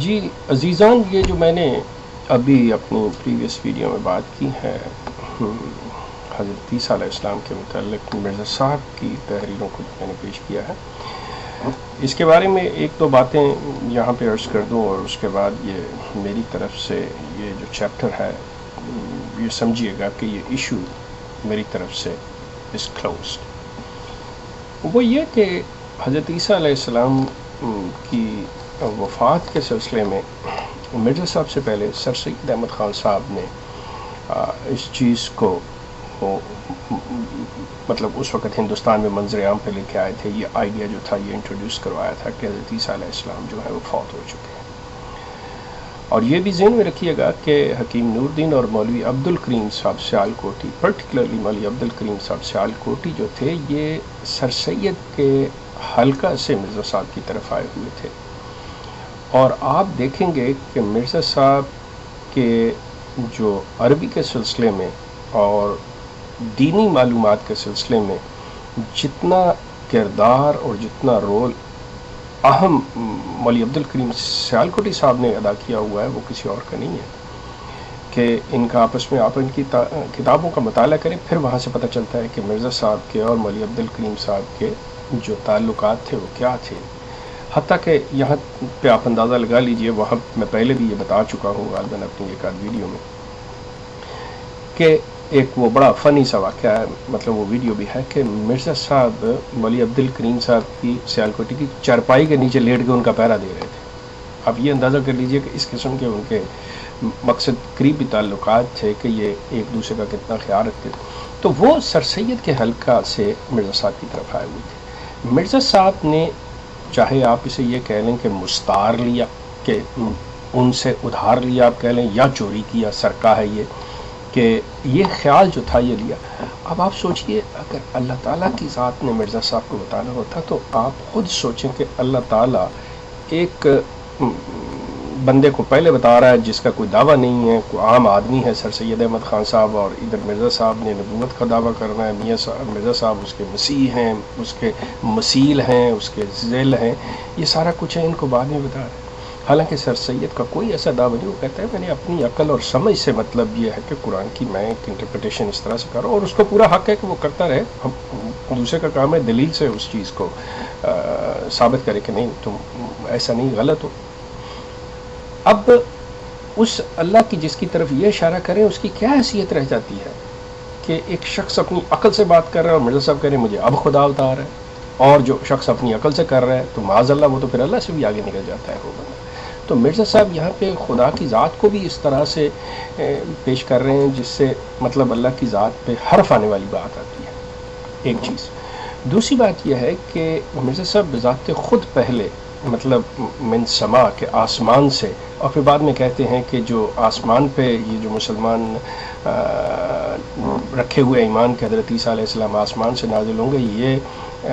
جی عزیزان، یہ جو میں نے ابھی اپنی پریویس ویڈیو میں بات کی ہے حضرت عیسیٰ علیہ السلام کے متعلق مرزا صاحب کی تحریروں کو میں نے پیش کیا ہے، اس کے بارے میں ایک دو باتیں یہاں پہ عرض کر دوں، اور اس کے بعد یہ میری طرف سے یہ جو چیپٹر ہے یہ سمجھیے گا کہ یہ ایشو میری طرف سے از کلوزڈ۔ وہ یہ کہ حضرت عیسیٰ علیہ السلام کی وفات کے سلسلے میں مرزا صاحب سے پہلے سر سید احمد خان صاحب نے اس چیز کو مطلب اس وقت ہندوستان میں منظر عام پہ لے کے آئے تھے، یہ آئیڈیا جو تھا یہ انٹروڈیوس کروایا تھا کہ حضرت عیسیٰ علیہ السلام جو ہے وہ فوت ہو چکے ہیں۔ اور یہ بھی ذہن میں رکھیے گا کہ حکیم نور الدین اور مولوی عبد الکریم صاحب سیال کوٹی، پرٹیکولرلی مولوی عبد الکریم صاحب سیال کوٹی جو تھے، یہ سر سید کے حلقہ سے مرزا صاحب کی طرف آئے ہوئے تھے۔ اور آپ دیکھیں گے کہ مرزا صاحب کے جو عربی کے سلسلے میں اور دینی معلومات کے سلسلے میں جتنا کردار اور جتنا رول اہم مولوی عبد الکریم سیالکوٹی صاحب نے ادا کیا ہوا ہے وہ کسی اور کا نہیں ہے، کہ ان کا آپس میں آپ ان کی کتابوں کا مطالعہ کریں، پھر وہاں سے پتہ چلتا ہے کہ مرزا صاحب کے اور مولوی عبد الکریم صاحب کے جو تعلقات تھے وہ کیا تھے۔ حتیٰ کہ یہاں پہ آپ اندازہ لگا لیجئے، وہاں میں پہلے بھی یہ بتا چکا ہوں غالباً اپنی ایک آدھ ویڈیو میں، کہ ایک وہ بڑا فنی سا واقعہ ہے، مطلب وہ ویڈیو بھی ہے، کہ مرزا صاحب مولوی عبد الکریم صاحب کی سیالکوٹی کی چارپائی کے نیچے لیٹ کے ان کا پہرا دے رہے تھے۔ اب یہ اندازہ کر لیجئے کہ اس قسم کے ان کے مقصد قریبی تعلقات تھے کہ یہ ایک دوسرے کا کتنا خیال رکھتے تھے۔ تو وہ سر سید کے حلقہ سے مرزا صاحب کی طرف آئے ہوئے تھے۔ مرزا صاحب نے چاہے آپ اسے یہ کہہ لیں کہ مستعار لیا، کہ ان سے ادھار لیا آپ کہہ لیں، یا چوری کیا، سرقہ ہے یہ، کہ یہ خیال جو تھا یہ لیا۔ اب آپ سوچئے اگر اللہ تعالیٰ کی ذات نے مرزا صاحب کو بتانا ہوتا تو آپ خود سوچیں کہ اللہ تعالیٰ ایک بندے کو پہلے بتا رہا ہے جس کا کوئی دعویٰ نہیں ہے، کوئی عام آدمی ہے سر سید احمد خان صاحب، اور ادھر مرزا صاحب نے نبوت کا دعویٰ کرنا ہے، مرزا صاحب اس کے مسیح ہیں، اس کے مسیل ہیں، اس کے ذیل ہیں، یہ سارا کچھ ہے، ان کو بعد میں بتا رہے ہیں۔ حالانکہ سر سید کا کوئی ایسا دعویٰ نہیں، وہ کہتا ہے میں نے اپنی عقل اور سمجھ سے، مطلب یہ ہے کہ قرآن کی میں ایک انٹرپریٹیشن اس طرح سے کر رہا ہوں، اور اس کو پورا حق ہے کہ وہ کرتا رہے، ہم دوسرے کا کام ہے دلیل سے اس چیز کو ثابت کرے کہ نہیں تم ایسا نہیں، غلط ہو۔ اب اس اللہ کی جس کی طرف یہ اشارہ کریں اس کی کیا حیثیت رہ جاتی ہے کہ ایک شخص اپنی عقل سے بات کر رہا ہے اور مرزا صاحب کہہ رہے ہیں مجھے اب خدا اتار ہے، اور جو شخص اپنی عقل سے کر رہا ہے تو معاذ اللہ وہ تو پھر اللہ سے بھی آگے نکل جاتا ہے وہ بندہ۔ تو مرزا صاحب یہاں پہ خدا کی ذات کو بھی اس طرح سے پیش کر رہے ہیں جس سے مطلب اللہ کی ذات پہ حرف آنے والی بات آتی ہے، ایک چیز۔ دوسری بات یہ ہے کہ مرزا صاحب بذات خود پہلے مطلب من سما کے آسمان سے، اور پھر بعد میں کہتے ہیں کہ جو آسمان پہ یہ جو مسلمان رکھے ہوئے ایمان کے حضرت عیسیٰ علیہ السلام آسمان سے نازل ہوں گے، یہ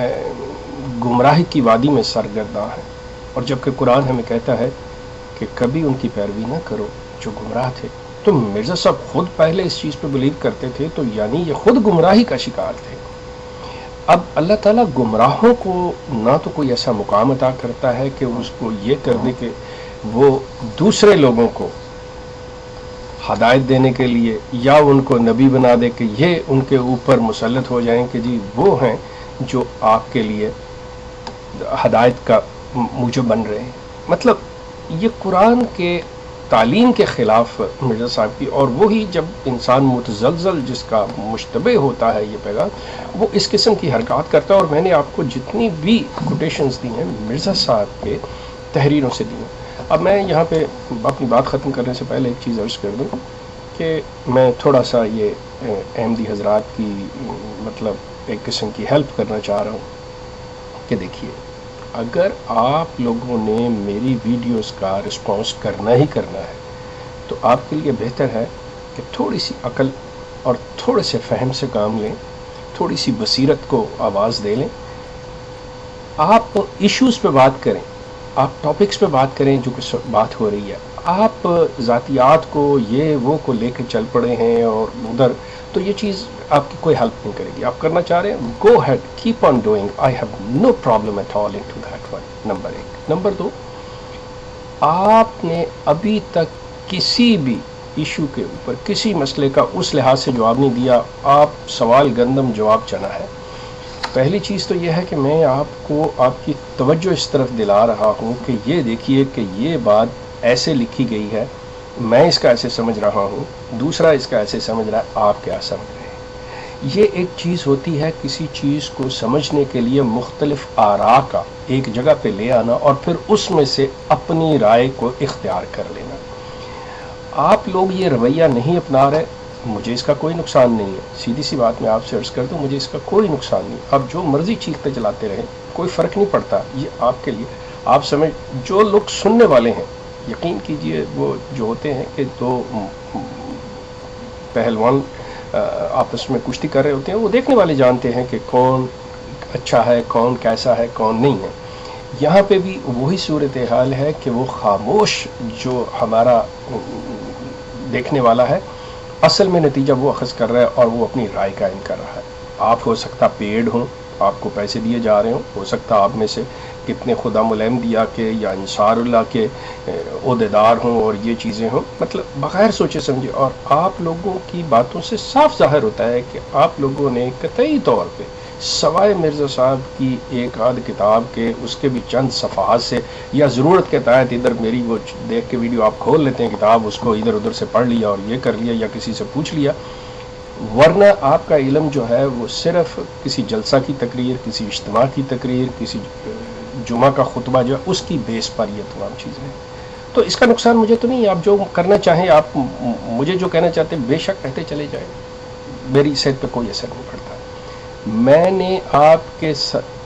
گمراہی کی وادی میں سرگرداں ہیں، اور جبکہ قرآن ہمیں کہتا ہے کہ کبھی ان کی پیروی نہ کرو جو گمراہ تھے۔ تو مرزا صاحب خود پہلے اس چیز پہ بلیو کرتے تھے، تو یعنی یہ خود گمراہی کا شکار تھے۔ اب اللہ تعالیٰ گمراہوں کو نہ تو کوئی ایسا مقام عطا کرتا ہے کہ اس کو یہ کر دے کہ وہ دوسرے لوگوں کو ہدایت دینے کے لیے یا ان کو نبی بنا دے کہ یہ ان کے اوپر مسلط ہو جائیں کہ جی وہ ہیں جو آپ کے لیے ہدایت کا موجب بن رہے ہیں۔ مطلب یہ قرآن کے تعلیم کے خلاف مرزا صاحب کی، اور وہی جب انسان متزلزل جس کا مشتبہ ہوتا ہے یہ پیغام، وہ اس قسم کی حرکات کرتا ہے۔ اور میں نے آپ کو جتنی بھی کوٹیشنز دی ہیں مرزا صاحب کے تحریروں سے دی ہیں۔ اب میں یہاں پہ اپنی بات ختم کرنے سے پہلے ایک چیز عرض کر دوں کہ میں تھوڑا سا یہ احمدی حضرات کی مطلب ایک قسم کی ہیلپ کرنا چاہ رہا ہوں کہ دیکھیے، اگر آپ لوگوں نے میری ویڈیوز کا رسپانس کرنا ہی کرنا ہے تو آپ کے لیے بہتر ہے کہ تھوڑی سی عقل اور تھوڑے سے فہم سے کام لیں، تھوڑی سی بصیرت کو آواز دے لیں۔ آپ ایشوز پہ بات کریں، آپ ٹاپکس پہ بات کریں جو کہ بات ہو رہی ہے۔ آپ ذاتیات کو یہ وہ کو لے کے چل پڑے ہیں اور ادھر، تو یہ چیز آپ کی کوئی ہیلپ نہیں کرے گی۔ آپ کرنا چاہ رہے ہیں go ahead, keep on doing, I have no problem at all in to that one, number ایک۔ نمبر دو، آپ نے ابھی تک کسی بھی ایشو کے اوپر کسی مسئلے کا اس لحاظ سے جواب نہیں دیا. آپ سوال گندم جواب چنا ہے. پہلی چیز تو یہ ہے کہ میں آپ کو آپ کی توجہ اس طرف دلا رہا ہوں کہ یہ دیکھیے کہ یہ بات ایسے لکھی گئی ہے، میں اس کا ایسے سمجھ رہا ہوں، دوسرا اس کا ایسے سمجھ رہا ہے، آپ کیا سمجھ رہے ہیں. یہ ایک چیز ہوتی ہے کسی چیز کو سمجھنے کے لیے مختلف آراء کا ایک جگہ پہ لے آنا اور پھر اس میں سے اپنی رائے کو اختیار کر لینا. آپ لوگ یہ رویہ نہیں اپنا رہے، مجھے اس کا کوئی نقصان نہیں ہے. سیدھی سی بات میں آپ سے عرض کر دوں، مجھے اس کا کوئی نقصان نہیں. آپ جو مرضی چیختے چلاتے رہیں، کوئی فرق نہیں پڑتا. یہ آپ کے لیے آپ سمجھ، جو لوگ سننے والے ہیں یقین کیجئے، وہ جو ہوتے ہیں کہ دو پہلوان آپس میں کشتی کر رہے ہوتے ہیں، وہ دیکھنے والے جانتے ہیں کہ کون اچھا ہے، کون کیسا ہے، کون نہیں ہے. یہاں پہ بھی وہی صورتحال ہے کہ وہ خاموش جو ہمارا دیکھنے والا ہے اصل میں نتیجہ وہ اخذ کر رہا ہے اور وہ اپنی رائے قائم کر رہا ہے. آپ ہو سکتا پیڈ ہوں، آپ کو پیسے دیے جا رہے ہوں، ہو سکتا آپ میں سے کتنے خدا ملیم دیا کے یا انصار اللہ کے عہدیدار ہوں اور یہ چیزیں ہوں، مطلب بغیر سوچے سمجھے. اور آپ لوگوں کی باتوں سے صاف ظاہر ہوتا ہے کہ آپ لوگوں نے قطعی طور پہ سوائے مرزا صاحب کی ایک آدھ کتاب کے، اس کے بھی چند صفحات سے یا ضرورت کے تحت ادھر میری وہ دیکھ کے ویڈیو آپ کھول لیتے ہیں کتاب، اس کو ادھر ادھر سے پڑھ لیا اور یہ کر لیا یا کسی سے پوچھ لیا. ورنہ آپ کا علم جو ہے وہ صرف کسی جلسہ کی تقریر، کسی اجتماع کی تقریر، کسی جمعہ کا خطبہ جو ہے اس کی بیس پر یہ تمام چیزیں ہیں. تو اس کا نقصان مجھے تو نہیں ہے. آپ جو کرنا چاہیں، آپ مجھے جو کہنا چاہتے ہیں بے شک کہتے چلے جائیں، میری صحت پہ کوئی اثر نہیں پڑتا. میں نے آپ کے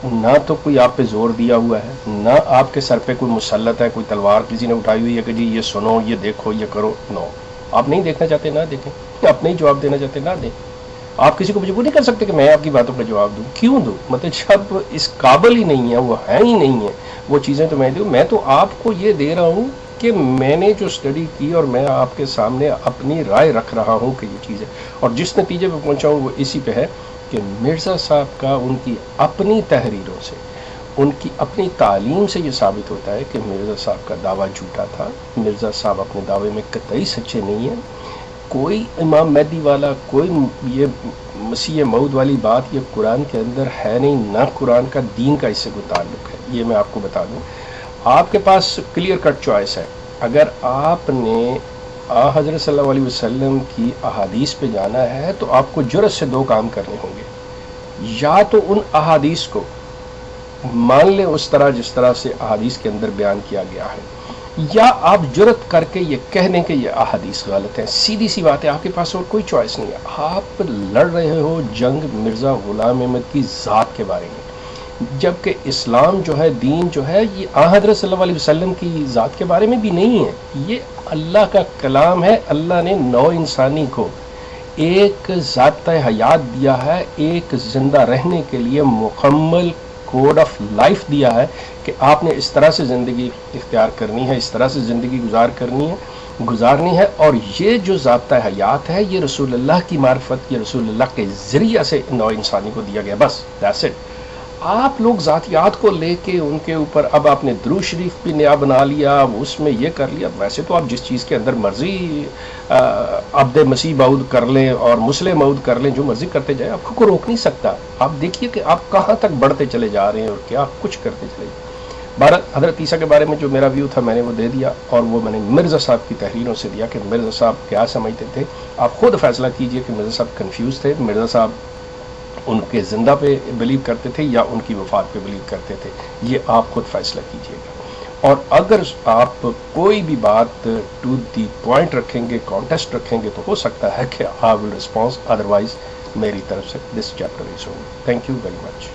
نہ تو کوئی آپ پہ زور دیا ہوا ہے، نہ آپ کے سر پہ کوئی مسلط ہے، کوئی تلوار کسی نے اٹھائی ہوئی ہے کہ جی یہ سنو، یہ دیکھو، یہ کرو. نو، آپ نہیں دیکھنا چاہتے نہ دیکھیں، آپ نہیں جواب دینا چاہتے نہ دیں. آپ کسی کو مجبور نہیں کر سکتے کہ میں آپ کی باتوں کا جواب دوں. کیوں دوں؟ مطلب جب اس قابل ہی نہیں ہے، وہ ہے ہی نہیں ہے وہ چیزیں تو میں دوں. میں تو آپ کو یہ دے رہا ہوں کہ میں نے جو اسٹڈی کی اور میں آپ کے سامنے اپنی رائے رکھ رہا ہوں کہ یہ چیز ہے. اور جس نتیجے پہ پہنچا ہوں وہ اسی پہ ہے کہ مرزا صاحب کا ان کی اپنی تحریروں سے، ان کی اپنی تعلیم سے یہ ثابت ہوتا ہے کہ مرزا صاحب کا دعویٰ جھوٹا تھا. مرزا صاحب اپنے دعوے میں قطعی سچے نہیں ہیں. کوئی امام مہدی والا، کوئی یہ مسیح موعود والی بات یہ قرآن کے اندر ہے نہیں، نہ قرآن کا دین کا اس سے کوئی تعلق ہے. یہ میں آپ کو بتا دوں. آپ کے پاس کلیئر کٹ چوائس ہے. اگر آپ نے حضرت صلی اللہ علیہ وسلم کی احادیث پہ جانا ہے تو آپ کو جرأت سے دو کام کرنے ہوں گے. یا تو ان احادیث کو مان لیں اس طرح جس طرح سے احادیث کے اندر بیان کیا گیا ہے، یا آپ جرأت کر کے یہ کہہ دیں کہ یہ احادیث غلط ہیں. سیدھی سی بات ہے، آپ کے پاس اور کوئی چوائس نہیں ہے. آپ لڑ رہے ہو جنگ مرزا غلام احمد کی ذات کے بارے میں، جبکہ اسلام جو ہے، دین جو ہے، یہ حضرت صلی اللہ علیہ وسلم کی ذات کے بارے میں بھی نہیں ہے. یہ اللہ کا کلام ہے. اللہ نے نو انسانی کو ایک ذاتِ حیات دیا ہے، ایک زندہ رہنے کے لیے مکمل کوڈ آف لائف دیا ہے کہ آپ نے اس طرح سے زندگی اختیار کرنی ہے، اس طرح سے زندگی گزارنی ہے. اور یہ جو ضابطہ حیات ہے یہ رسول اللہ کی معرفت، یہ رسول اللہ کے ذریعہ سے نو انسانی کو دیا گیا. بس دیٹس اٹ. آپ لوگ ذاتیات کو لے کے ان کے اوپر اب آپ نے درود شریف بھی نیا بنا لیا، اس میں یہ کر لیا. ویسے تو آپ جس چیز کے اندر مرضی عبد مسیح موعود کر لیں اور مسلم موعود کر لیں، جو مرضی کرتے جائیں، آپ کو کوئی روک نہیں سکتا. آپ دیکھیے کہ آپ کہاں تک بڑھتے چلے جا رہے ہیں اور کیا کچھ کرتے چلے جا رہے ہیں. بہرحال حضرت عیسیٰ کے بارے میں جو میرا ویو تھا میں نے وہ دے دیا، اور وہ میں نے مرزا صاحب کی تحریروں سے دیا کہ مرزا صاحب کیا سمجھتے تھے. آپ خود فیصلہ کیجئے کہ مرزا صاحب کنفیوز تھے، مرزا صاحب ان کے زندہ پہ بلیو کرتے تھے یا ان کی وفات پہ بلیو کرتے تھے. یہ آپ خود فیصلہ کیجئے گا. اور اگر آپ کوئی بھی بات ٹو دی پوائنٹ رکھیں گے، کانٹیسٹ رکھیں گے، تو ہو سکتا ہے کہ آئی ول ریسپانس. ادروائز میری طرف سے this chapter is over. Thank you very much.